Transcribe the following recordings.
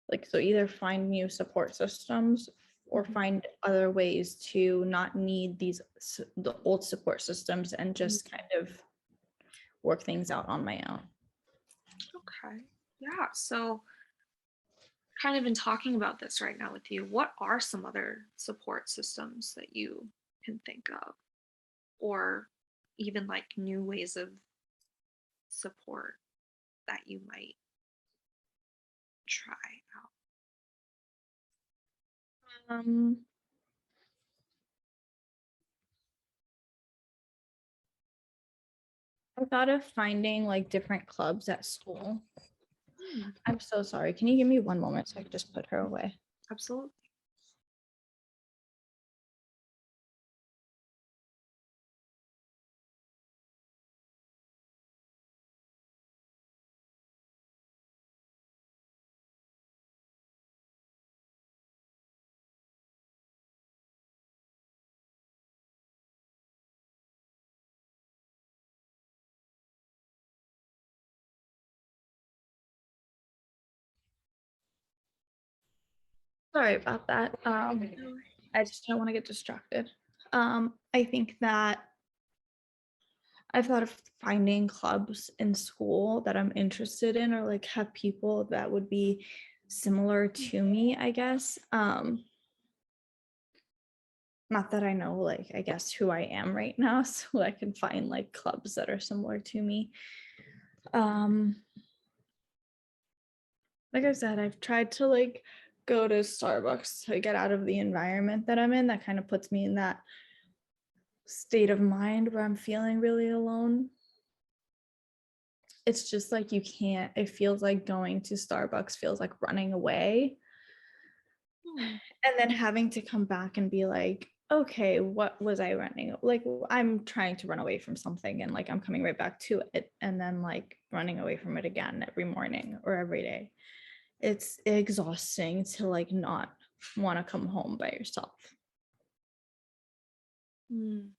Like, so either find new support systems or find other ways to not need the old support systems and just kind of work things out on my own. Okay. Yeah. So, kind of in talking about this right now with you, what are some other support systems that you can think of? Or even like new ways of support that you might try out? Um, I thought of finding like different clubs at school. Hmm, I'm so sorry. Can you give me one moment so I can just put her away? absolutely. Sorry about that. No worries. I just don't want to get distracted. I think that I've thought of finding clubs in school that I'm interested in or like have people that would be similar to me, I guess. Not that I know like I guess who I am right now, so I can find like clubs that are similar to me. Um, like I said, I've tried to like go to Starbucks to get out of the environment that I'm in. That kind of puts me in that state of mind where I'm feeling really alone. It's just like you can't, it feels like going to Starbucks feels like running away. Hmm, And then having to come back and be like, okay, what was I running? Like, I'm trying to run away from something and like I'm coming right back to it and then like running away from it again every morning or every day. It's exhausting to like not want to come home by yourself. hmm,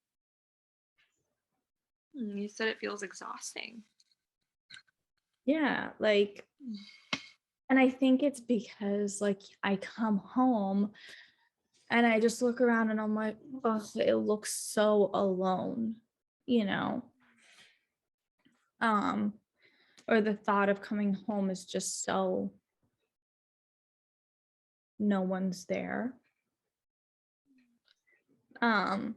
You said it feels exhausting. Yeah, like, Hmm, and I think it's because like I come home and I just look around and I'm like, oh, it looks so alone, you know? Um, or the thought of coming home is just so no one's there. Um,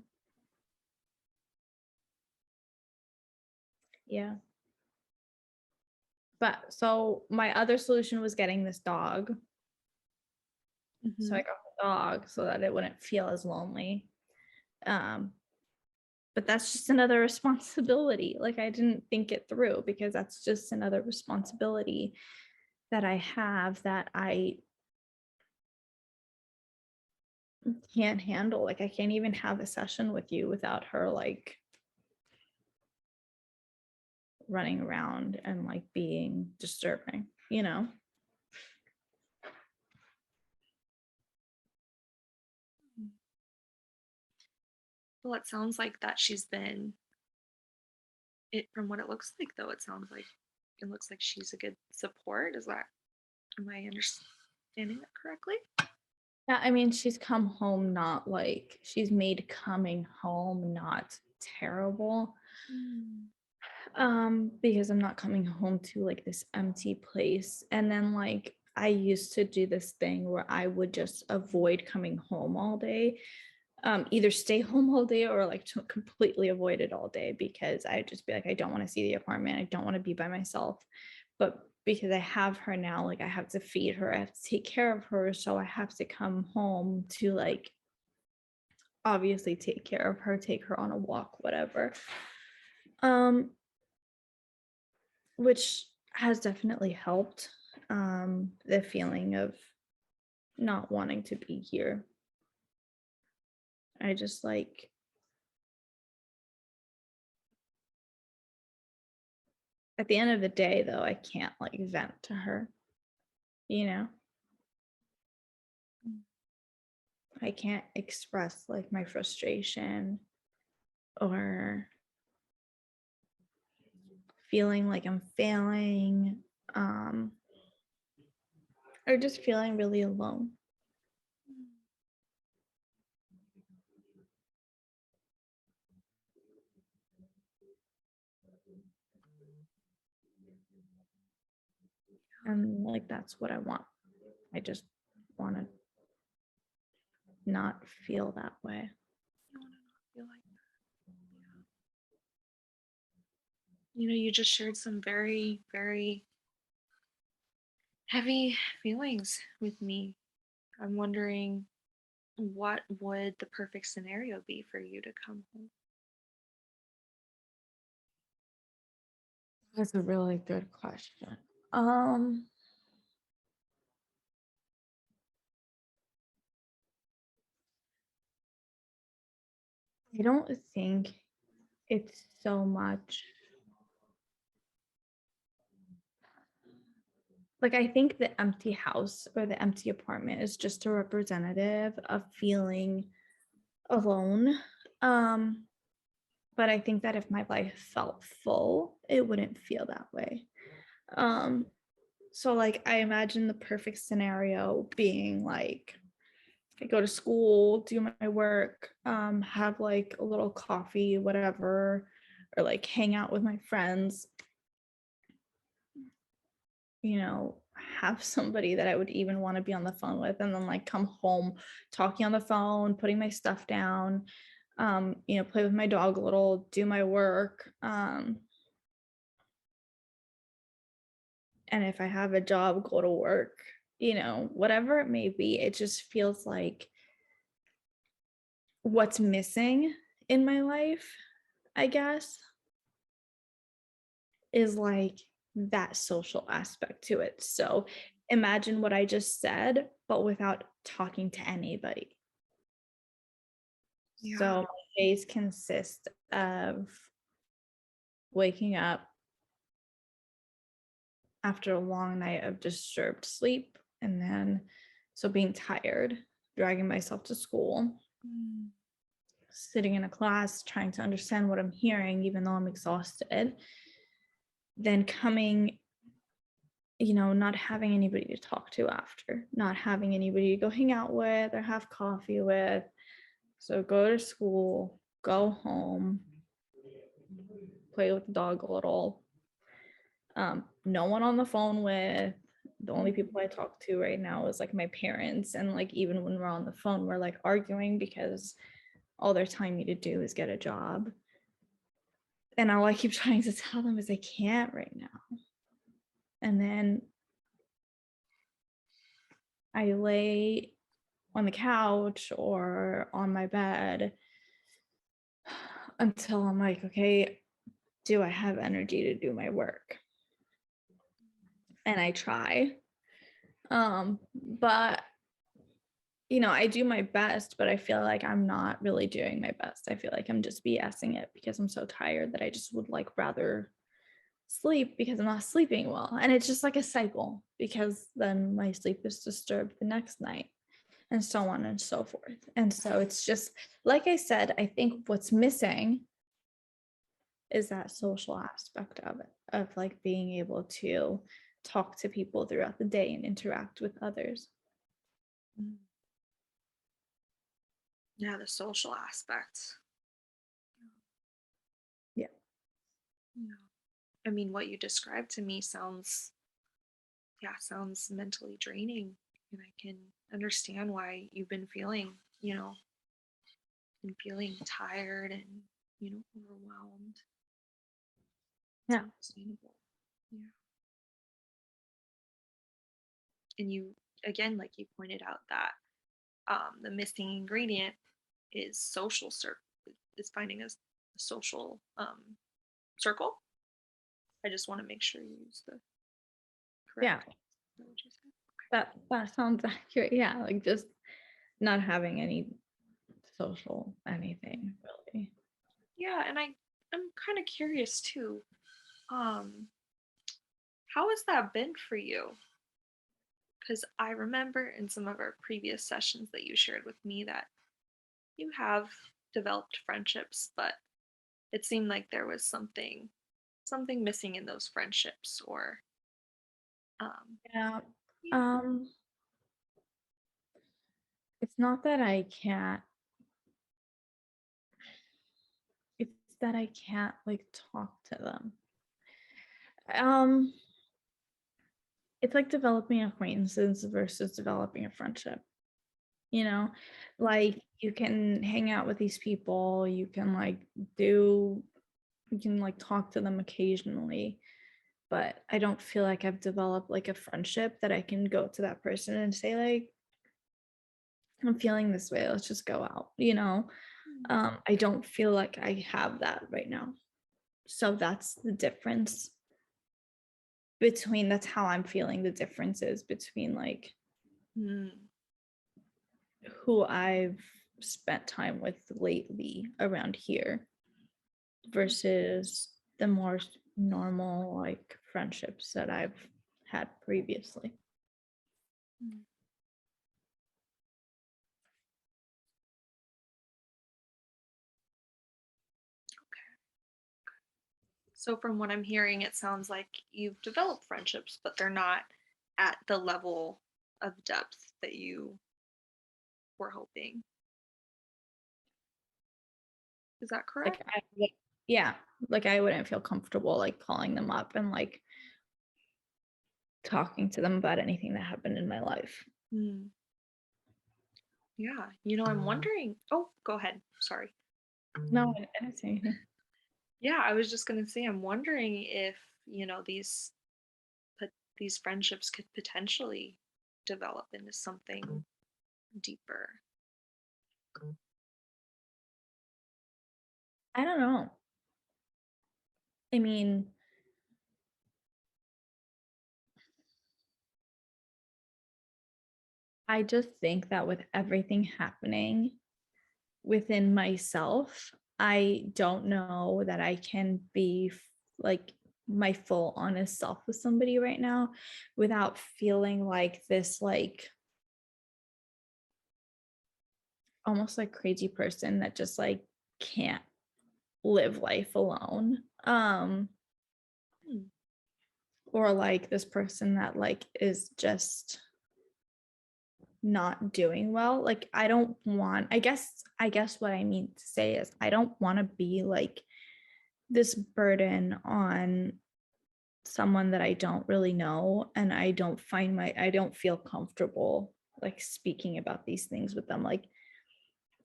yeah. But so my other solution was getting this dog. So I mhm. got the dog so that it wouldn't feel as lonely. Um, but that's just another responsibility. Like I didn't think it through because that's just another responsibility that I have that I can't handle. Like I can't even have a session with you without her like running around and like being disturbing, you know? Well, it sounds like that she's been it from what it looks like though, it looks like she's a good support. Is that am I understanding that correctly? Yeah, I mean, she's come home not like she's made coming home not terrible. Mm, Because I'm not coming home to like this empty place. And then like I used to do this thing where I would just avoid coming home all day. Either stay home all day or like to completely avoid it all day because I'd just be like, I don't want to see the apartment. I don't want to be by myself. But because I have her now, like I have to feed her, I have to take care of her. So I have to come home to like obviously take care of her, take her on a walk, whatever. Um, which has definitely helped the feeling of not wanting to be here. I just like at the end of the day though, I can't like vent to her, you know? mm, I can't express like my frustration or feeling like I'm failing. Um or just feeling really alone. Mm. And like that's what I want. I just want to not feel that way. You want to not feel like that. You know, you just shared some very, very heavy feelings with me. I'm wondering, what would the perfect scenario be for you to come home? That's a really good question. Um, I don't think it's so much like I think the empty house or the empty apartment is just a representative of feeling alone. Um, but I think that if my life felt full, it wouldn't feel that way. Um, so like I imagine the perfect scenario being like I go to school, do my work, have like a little coffee, whatever, or like hang out with my friends, you know, have somebody that I would even want to be on the phone with, and then like come home, talking on the phone, putting my stuff down, you know, play with my dog a little, do my work. And if I have a job, go to work, you know, whatever it may be, it just feels like what's missing in my life, I guess, is like that social aspect to it. So imagine what I just said, but without talking to anybody. Yeah. So my days consist of waking up after a long night of disturbed sleep, and then so being tired, dragging myself to school, Mm. sitting in a class, trying to understand what I'm hearing, even though I'm exhausted, then coming, you know, not having anybody to talk to after, not having anybody to go hang out with or have coffee with. So go to school, go home, play with the dog a little. No one on the phone with. The only people I talk to right now is like my parents. And like even when we're on the phone, we're like arguing because all they're telling me to do is get a job. And all I keep trying to tell them is I can't right now. And then I lay on the couch or on my bed until I'm like, okay, do I have energy to do my work? And I try. But you know, I do my best, but I feel like I'm not really doing my best. I feel like I'm just BSing it because I'm so tired that I just would like rather sleep because I'm not sleeping well. And it's just like a cycle because then my sleep is disturbed the next night and so on and so forth. And so it's just like I said, I think what's missing is that social aspect of it, of like being able to talk to people throughout the day and interact with others. Mm. Yeah, the social aspect. Yeah. Yeah. I mean, what you described to me sounds, yeah, sounds mentally draining. And I can understand why you've been feeling, and feeling tired and, overwhelmed. It's Yeah. understandable. Yeah. And you, again, like you pointed out, that the missing ingredient is is finding a social circle. I just want to make sure you use the Yeah. correct. Is that what you said? That sounds accurate. Yeah, like just not having any social anything really. Yeah, and I'm kind of curious too. Um, how has that been for you? Because I remember in some of our previous sessions that you shared with me that you have developed friendships, but it seemed like there was something missing in those friendships, or um Yeah. yeah. Um not that I can't, it's that I can't like talk to them. Um, it's like developing acquaintances versus developing a friendship, you know? Like you can hang out with these people, do you can like talk to them occasionally, but I don't feel like I've developed like a friendship that I can go to that person and say like, I'm feeling this way, let's just go out, you know? Mm. I don't feel like I have that right now. So that's the difference between, that's how I'm feeling the differences between like Mm. who I've spent time with lately around here versus the more normal like friendships that I've had previously. Mm. So from what I'm hearing, it sounds like you've developed friendships, but they're not at the level of depth that you were hoping. Is that Like correct? yeah, like I wouldn't feel comfortable like calling them up and like talking to them about anything that happened in my life. Mm. Yeah. I'm wondering. Oh, go ahead. Sorry. No, I didn't say anything. Yeah, I was just gonna say, I'm wondering if pot- these friendships could potentially develop into something deeper. I don't know. I mean, I just think that with everything happening within myself, I don't know that I can be like my full honest self with somebody right now without feeling like this like almost like crazy person that just like can't live life alone. Hmm. Or like this person that like is just not doing well. Like I don't want, I guess what I mean to say is I don't want to be like this burden on someone that I don't really know, and I don't feel comfortable like speaking about these things with them, like,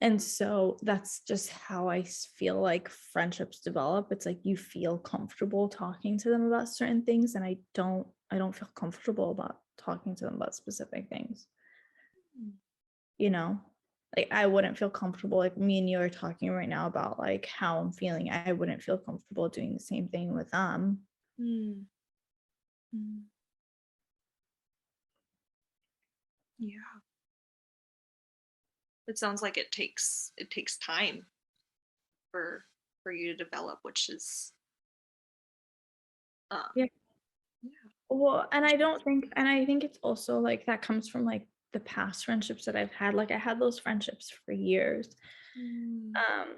and so that's just how feel like friendships develop. It's like you feel comfortable talking to them about certain things, and I don't feel comfortable about talking to them about specific things, Hmm. you know? Like I wouldn't feel comfortable, like me and you are talking right now about like how I'm feeling. I wouldn't feel comfortable doing the same thing with them. Hmm. Hmm. Yeah. It sounds like it takes time for for you to develop, which is Yeah. yeah. Well, and I think it's also like that comes from like the past friendships that I've had. Like I had those friendships for years. Mm. Um,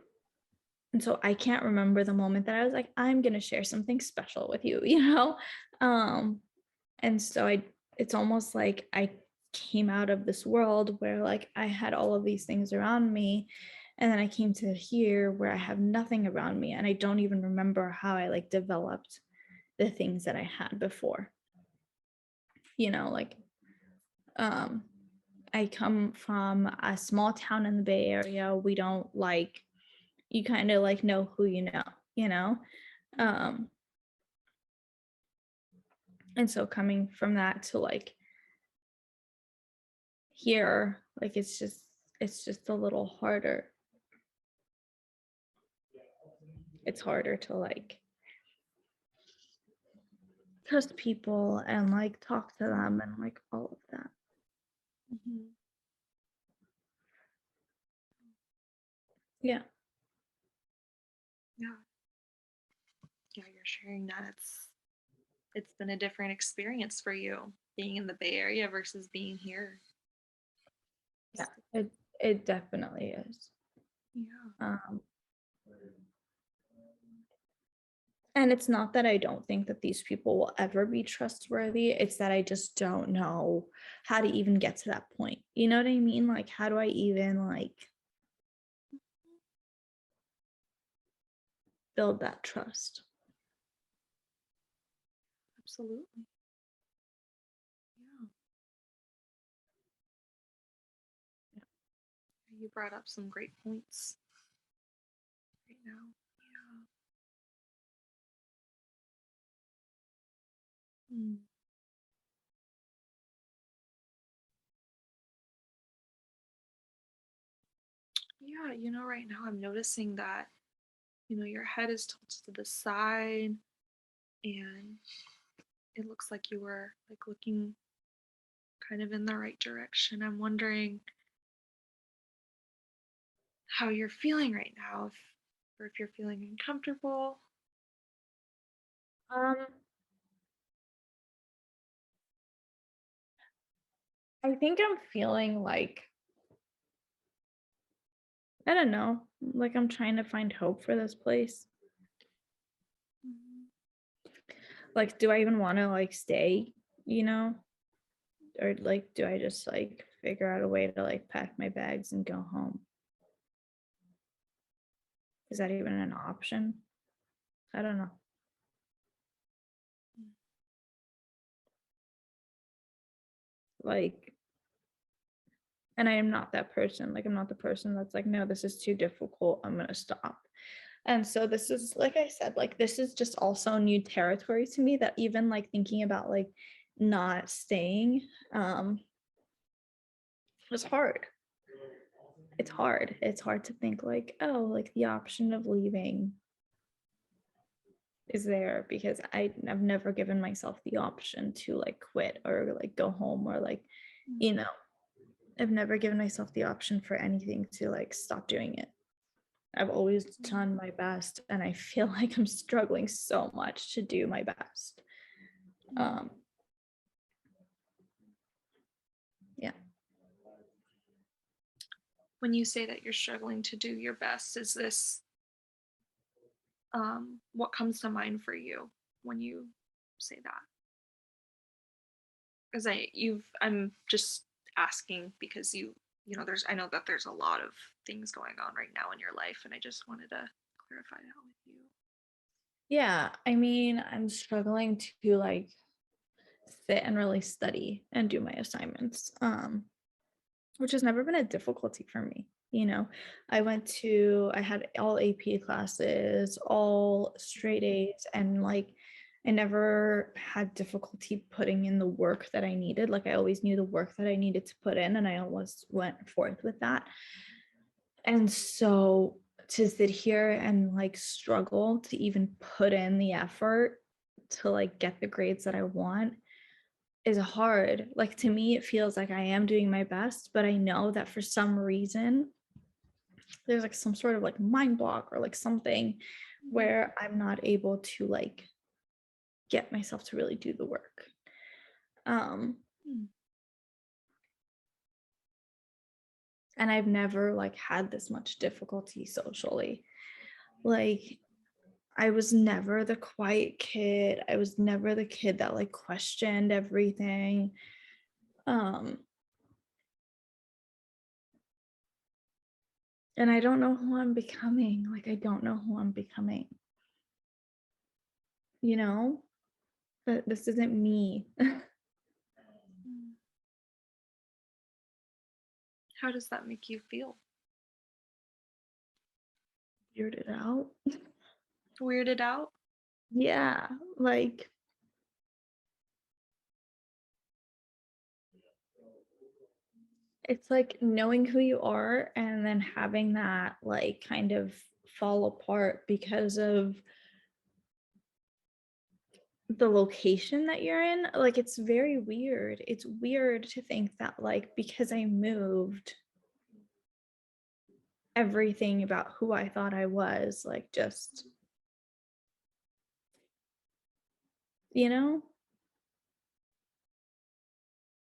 and so I can't remember the moment that I was like, I'm gonna share something special with you, you know? Um, and so it's almost like I came out of this world where like I had all of these things around me. And then I came to here where I have nothing around me. And I don't even remember how I like developed the things that I had before, like um I come from a small town in the Bay Area. We don't like, you kind of like know who you know. Um and so coming from that to like here, like it's just a little harder. It's harder to like trust people and like talk to them and like all of that. Mhm. Yeah. Yeah. Yeah, you're sharing that it's been a different experience for you being in the Bay Area versus being here. Yeah. It definitely is. Yeah. Um And it's not that I don't think that these people will ever be trustworthy. It's that I just don't know how to even get to that point. You know what I mean? Like, how do I even like build that trust? Absolutely. Yeah. You brought up some great points right now. Yeah. Mm. Yeah, right now I'm noticing that, your head is tilted to the side and it looks like you were like looking kind of in the right direction. I'm wondering how you're feeling right now, or if you're feeling uncomfortable. Um, I think I'm feeling like, I don't know, like I'm trying to find hope for this place. Mhm. Like, do I even want to like stay, you know? Or like, do I just like figure out a way to like pack my bags and go home? Is that even an option? I don't know. Like, and I am not that person. Like, I'm not the person that's like, no, this is too difficult. I'm gonna stop. And so this is, like I said, like this is just also new territory to me, that even like thinking about like not staying um is hard. It's hard. It's hard to think like, oh, like the option of leaving is there, because I've never given myself the option to like quit or like go home or like, Mm. you know, I've never given myself the option for anything to like stop doing it. I've always Mm. done my best, and I feel like I'm struggling so much to do my best. Mm. Um, yeah. When you say that you're struggling to do your best, is this what comes to mind for you when you say that? Because I'm just asking because there's I know that there's a lot of things going on right now in your life, and I just wanted to clarify that with you. Yeah, I mean, I'm struggling to like sit and really study and do my assignments, which has never been a difficulty for me. You know, I had all AP classes, all straight A's, and like I never had difficulty putting in the work that I needed. Like I always knew the work that I needed to put in, and I always went forth with that. And so to sit here and like struggle to even put in the effort to like get the grades that I want is hard. Like to me, it feels like I am doing my best, but I know that for some reason there's like some sort of like mind block or like something Mhm. where I'm not able to like get myself to really do the work. Um, Mm. and I've never like had this much difficulty socially. Like I was never the quiet kid. I was never the kid that like questioned everything. Um, and I don't know who I'm becoming. Like I don't know who I'm becoming. You know, but this isn't me. Mm. How does that make you feel? Figured it out. Weirded out? Yeah, like it's like knowing who you are and then having that like kind of fall apart because of the location that you're in. Like it's very weird. It's weird to think that like because I moved, everything about who I thought I was like just, you know,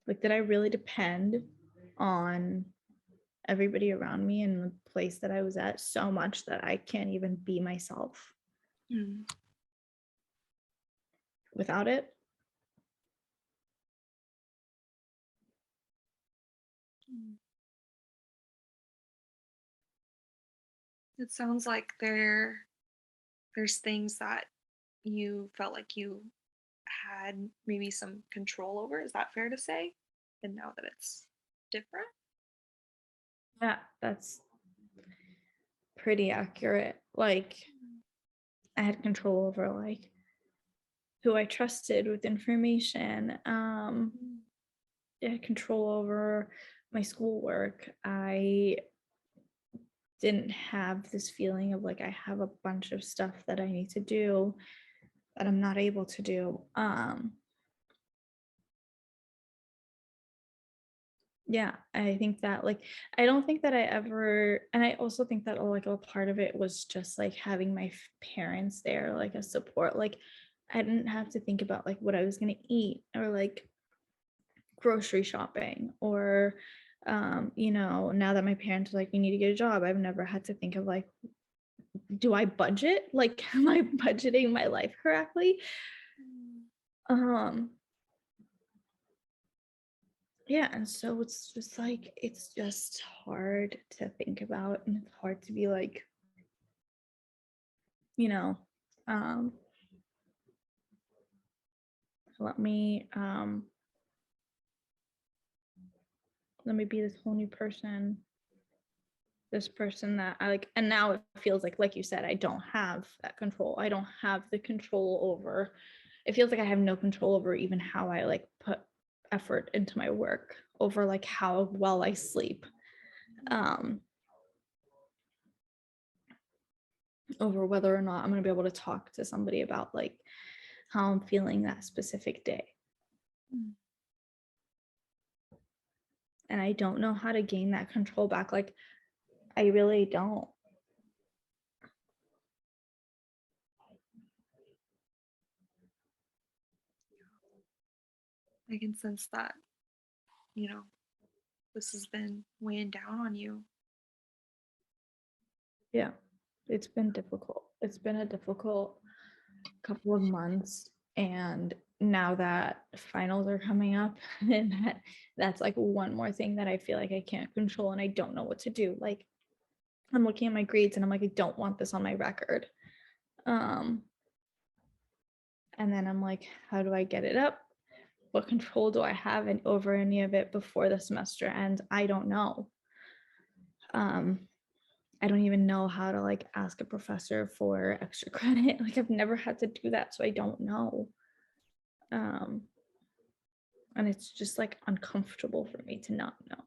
like did I really depend on everybody around me and the place that I was at so much that I can't even be myself? Mm. without it. Mm. It sounds like there's things that you felt like you had maybe some control over. Is that fair to say? And now that it's different? Yeah, that's pretty accurate. Like Mm. I had control over like who I trusted with information. Mm. I had control over my schoolwork. I didn't have this feeling of like I have a bunch of stuff that I need to do that I'm not able to do. Yeah, I think that like I don't think that I ever, and I also think that like a part of it was just like having my parents there like a support. Like I didn't have to think about like what I was going to eat or like grocery shopping or now that my parents are like you need to get a job, I've never had to think of like do I budget? Like am I budgeting my life correctly? Mm. Um yeah, and so it's just like it's just hard to think about and it's hard to be like, you know, um let me um let me be this whole new person, this person that I like, and now it feels like you said, I don't have that control. I don't have the control over, it feels like I have no control over even how I like put effort into my work, over like how well I sleep, um over whether or not I'm going to be able to talk to somebody about like how I'm feeling that specific day. Mm. And I don't know how to gain that control back. Like I really don't. I can sense that, you know, this has been weighing down on you. Yeah, it's been difficult. It's been a difficult couple of months, and now that finals are coming up and that's like one more thing that I feel like I can't control and I don't know what to do. Like I'm looking at my grades and I'm like I don't want this on my record. um and then I'm like how do I get it up? What control do I have over any of it before the semester ends? I don't know. um I don't even know how to like ask a professor for extra credit. Like I've never had to do that, so I don't know. um and it's just like uncomfortable for me to not know.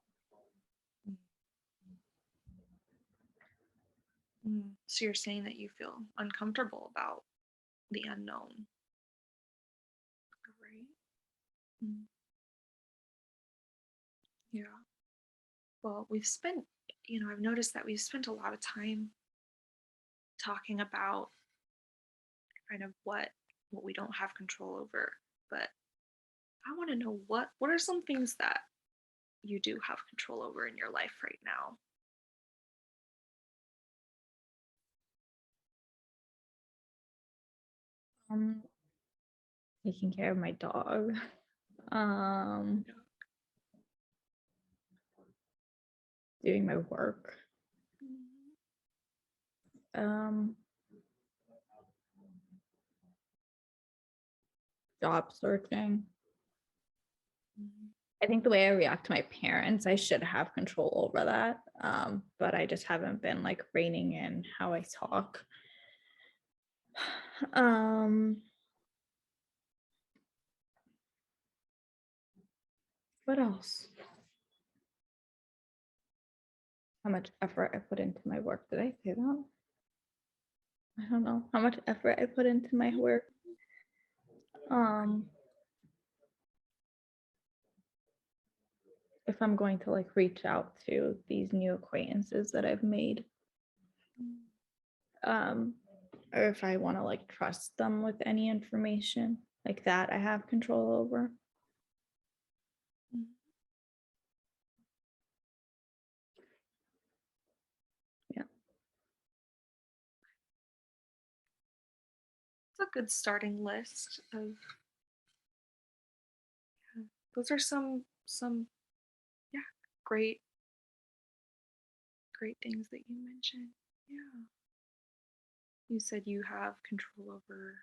Mm. So you're saying that you feel uncomfortable about the unknown, right? Mm. Yeah. Well, I've noticed that we've spent a lot of time talking about kind of what we don't have control over. But I want to know what are some things that you do have control over in your life right now? um Taking care of my dog, um Yeah. doing my work, Mhm. um job searching. Mhm. I think the way I react to my parents, I should have control over that. But I just haven't been like reining in how I talk. Um, what else? How much effort I put into my work. Did I say that? I don't know. How much effort I put into my work. Um, if I'm going to like reach out to these new acquaintances that I've made. Mhm. Um, or if I want to like trust them with any information like that, I have control over. Mhm. Yeah. It's a good starting list of those are some yeah, great great things that you mentioned. Yeah. You said you have control over